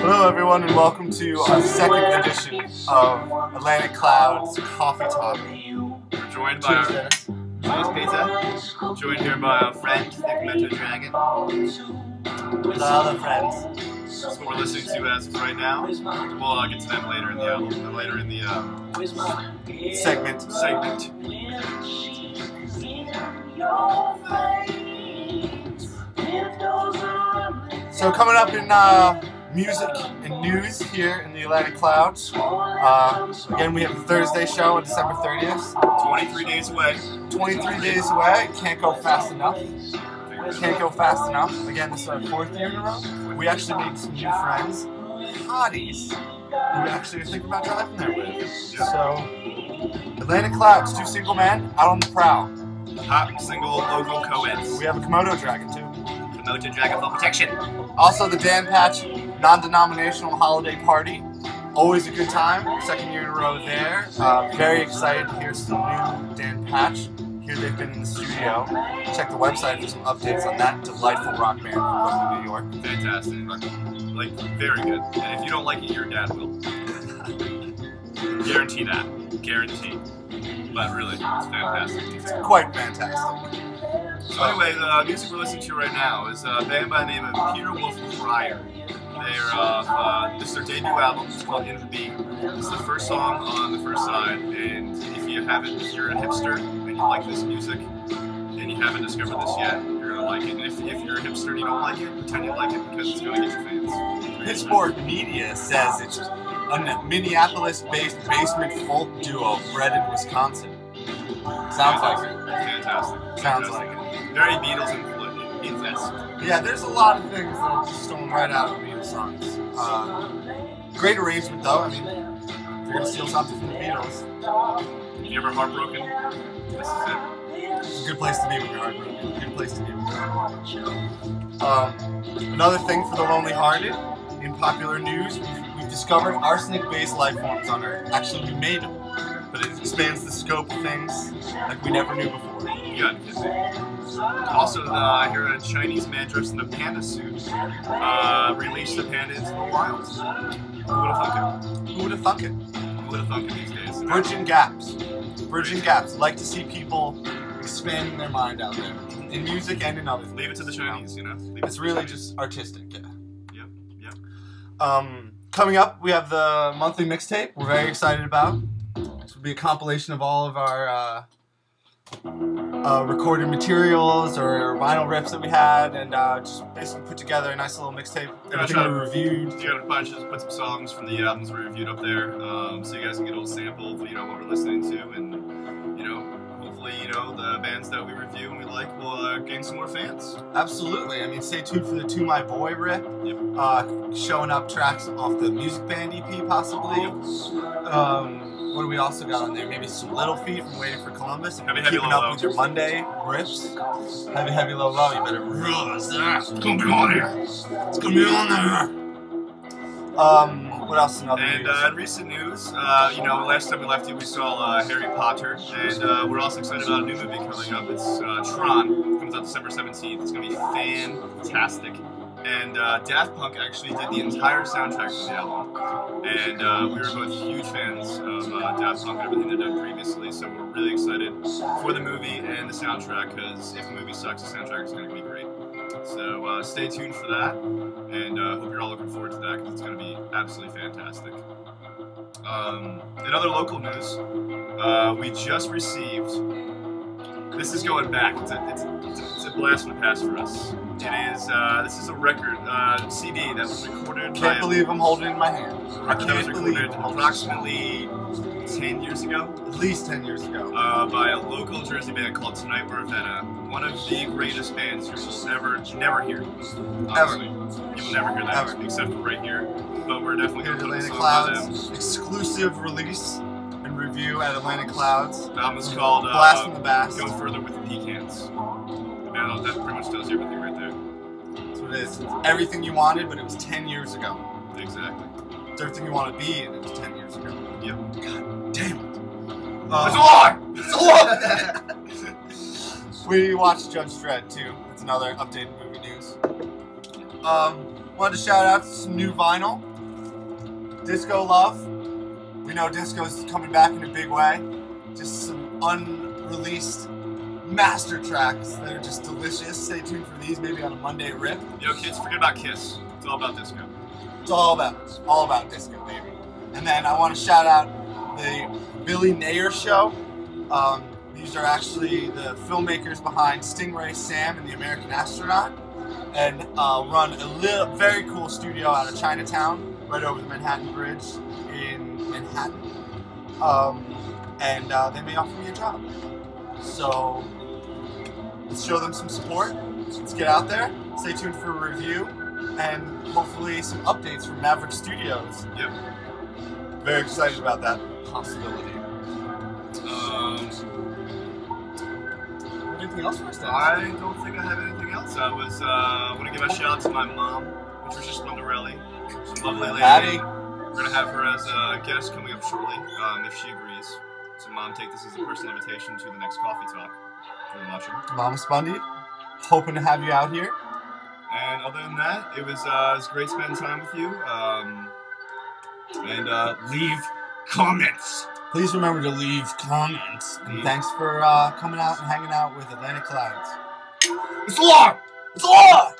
Hello everyone and welcome to our second edition of Atlantic Clouds Coffee Talk. We're joined by our Pizza, joined here by our friend, Nick Dragon. With our other friends. That's what we're listening to as of right now. We'll get to them later in the album, later in the segment. So coming up in music and news here in the Atlantic Clouds. Again, we have the Thursday show on December 30th. 23 days away. 23 days away. Can't go fast enough. Can't go fast enough. Again, this is our 4th year in a row. We actually made some new friends, hotties, who we actually are thinking about driving there with. So, Atlantic Clouds, 2 single men, out on the prowl. Hot single local co-eds. We have a Komodo dragon too. Komodo dragon for protection. Also the Dan Patch non-denominational holiday party. Always a good time. 2nd year in a row there. Very excited to hear some new Dan Patch. Here they've been in the studio. Check the website for some updates on that delightful rock band from Brooklyn, New York. Fantastic. Like, very good. And if you don't like it, your dad will. Guarantee that. Guarantee. But really, it's fantastic. It's quite fantastic. So anyway, the music we're listening to right now is a band by the name of Peter Wolf Crier. This is their debut album. It's called In the Beat. It's the first song on the first side, and if you're a hipster and you like this music, and you haven't discovered this yet, you're gonna like it. And if you're a hipster and you don't like it, pretend you like it because it's gonna get your fans. Pitchfork Media says it's a Minneapolis-based basement folk duo bred in Wisconsin. Sounds like it. Fantastic. Sounds like it. Very Beatles and Beatles-esque. Yeah, there's a lot of things that are just stolen right out of the Beatles songs. Great arrangement though. I mean, if you're gonna steal something from the Beatles, if you're ever heartbroken, this is it. It's a good place to be when you're heartbroken. A good place to be when you're heartbroken. Another thing for the lonely-hearted, in popular news, we've discovered arsenic-based life forms on Earth. Actually, we made them, but it expands the scope of things like we never knew before. You got it. Also, I hear a Chinese man dressed in a panda suit released the panda into the wild. Who would have thunk it? Who would have thunk it? Who would have thunk it these days? Virgin gaps. Virgin gaps. Like to see people expanding their mind out there in music and in other things. Leave it to the Chinese, you know. It's really just artistic, yeah. Yep. Coming up, we have the monthly mixtape. We're very excited about. This will be a compilation of all of our recorded materials or vinyl riffs that we had, and just basically put together a nice little mixtape. Everything we reviewed. You got a bunch of put some songs from the albums we reviewed up there, so you guys can get a little sample of what we're listening to, and hopefully the bands that we review and we like will gain some more fans. Absolutely. I mean, stay tuned for the To My Boy rip. Yep. Showing up tracks off the Music Band EP possibly. Yep. What do we also got on there? Maybe some Little Feat from Waiting for Columbus. And Heavy, keeping low, up low. with your Monday riffs. Heavy, low, low. You better realize that. It's gonna be on here. It's gonna be on there. What else in other news? And in recent news, last time we left you, we saw Harry Potter, and we're also excited about a new movie coming up. It's Tron. It comes out December 17th. It's gonna be fantastic. And Daft Punk actually did the entire soundtrack for the album. And we were both huge fans of Daft Punk and everything they've done previously, so we're really excited for the movie and the soundtrack, because if the movie sucks, the soundtrack is going to be great. So stay tuned for that, and hope you're all looking forward to that, because it's going to be absolutely fantastic. In other local news, we just received, this is going back, it's a blast from the past for us. This is a record, CD that was recorded. Can't believe I'm holding it in my hand. I can't believe it. Approximately 10 years ago. At least 10 years ago. By a local Jersey band called Tonight We're Ravenna. One of the greatest bands you will never hear. Honestly. You will never hear that except for right here. But we're definitely going to put a song by them. Exclusive release and review at Atlantic Clouds. The album is called Blast from the Bass. Go Further with the Pecans. Man, that pretty much tells you everything right there. That's what it is. It's everything you wanted, but it was 10 years ago. Exactly. It's everything you want to be, and it was 10 years ago. Yep. God damn it. It's a lie! It's a lie! We watched Judge Dredd too. That's another updated movie news. Wanted to shout out some new vinyl. Disco love. We know disco's coming back in a big way. Just some unreleased master tracks that are just delicious. Stay tuned for these, maybe on a Monday rip. Yo, kids, forget about Kiss. It's all about disco. It's all about disco, baby. And then I want to shout out the Billy Nair Show. These are actually the filmmakers behind Stingray Sam and the American Astronaut, and run a very cool studio out of Chinatown, right over the Manhattan Bridge in Manhattan. And they may offer me a job. So let's show them some support. Let's get out there. Stay tuned for a review and hopefully some updates from Maverick Studios. Yep. Very excited about that possibility. Anything else for us to ask? I don't think I have anything else. I want to give a shout out to my mom, Patricia Spondarelli. She's a lovely lady. Patty. We're going to have her as a guest coming up shortly, if she agrees. So, Mom, take this as a personal invitation to the next coffee talk. Very much. Mama Spundy, hoping to have you out here. And other than that, it was great spending time with you. And leave comments. Please remember to leave comments. And thanks for coming out and hanging out with Atlantic Clouds. It's a lot! It's a lot!